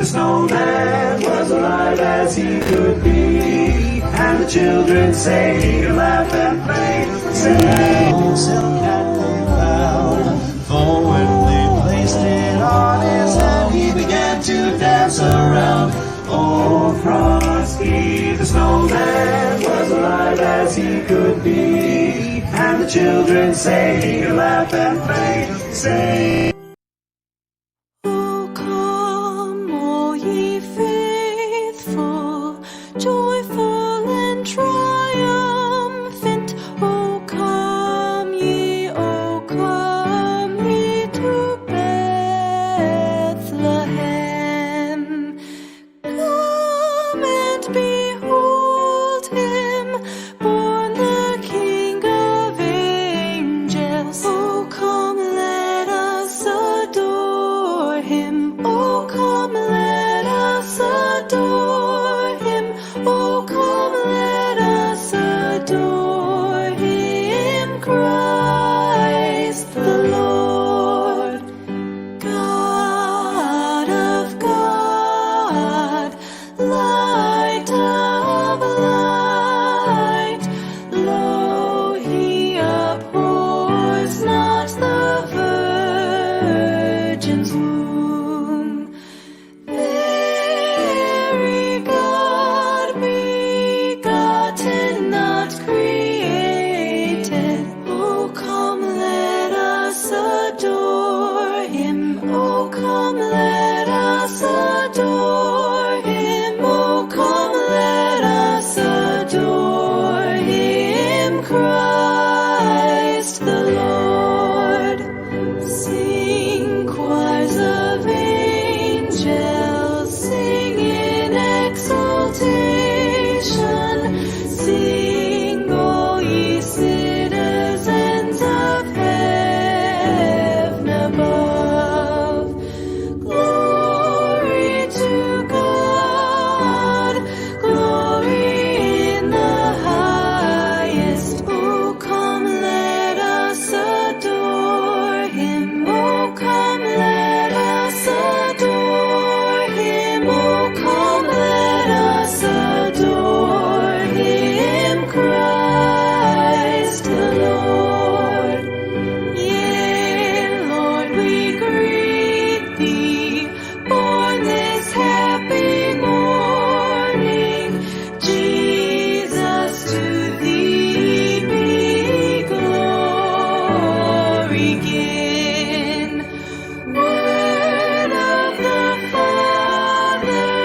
snowman was alive as he could be, and the children sang, laughed and played, sang, "Oh, silk hat they found." For when they placed it on his head, he began to dance around. Oh, Frosty the snowman was alive as he could be, and the children sang, laughed and played, sang. O come, all ye faithful, joyful and triumphant. O come ye to Bethlehem. Come and behold him, born the King of angels. O come, let us adore him. O come, let us adore him. O come, let us adore him, Christ the Lord. God of God, light of light, lo, he abhors not the virgin's womb. Very God begotten, not created. Oh, come, let us adore him. Oh, come, let us adore him. Oh, come, let us adore him, Christ the Lord. Sing, choirs of angels, sing in exultation. Sing, all ye citizens of heaven above. Glory to God, glory in the highest. Oh, come, let us adore him. Oh, come, let us adore him. Oh, come, let us adore him, Christ the Lord. Yea, Lord, we greet thee, born this happy morning. Jesus, to thee be glory given. Word of the Father,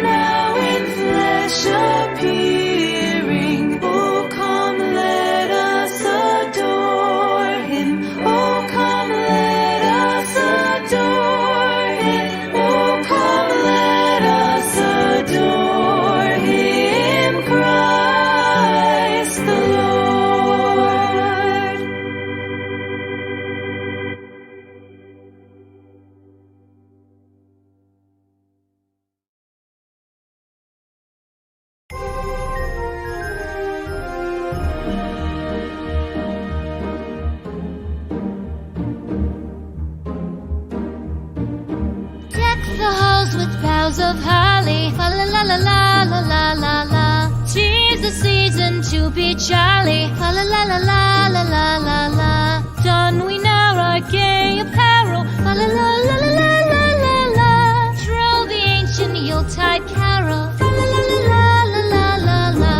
now in flesh appearing. Oh, come, let us adore him. Oh, come, let us adore him. Oh, come, let us adore him, Christ the Lord. Deck the halls with boughs of holly, fa la la la la la la la la. 'Tis the season to be jolly, fa la la la la la la la la. Don we now our gay apparel, fa la la la la la la la la. Troll the ancient Yuletide carol, fa la la la la la la la la.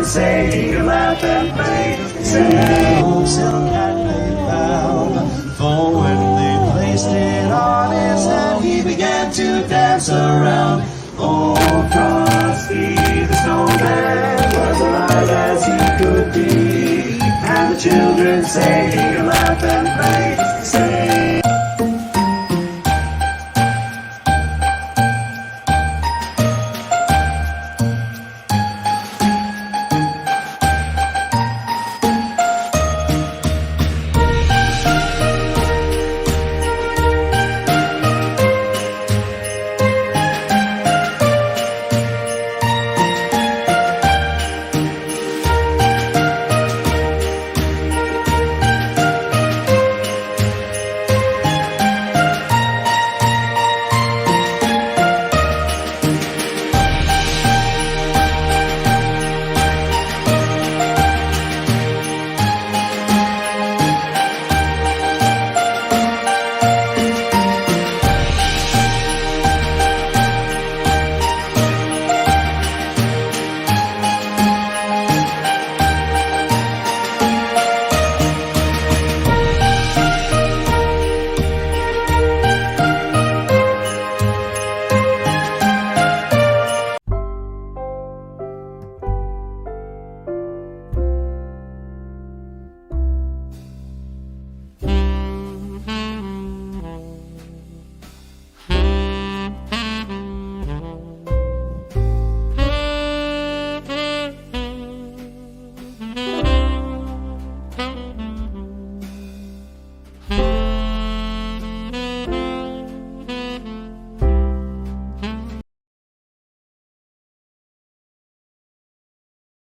say he could laugh and play. Said, oh, silk hat they found, for when they placed it on his head, he began to dance around. Oh, Frosty the snowman was alive as he could be, and the children say he could laugh and play.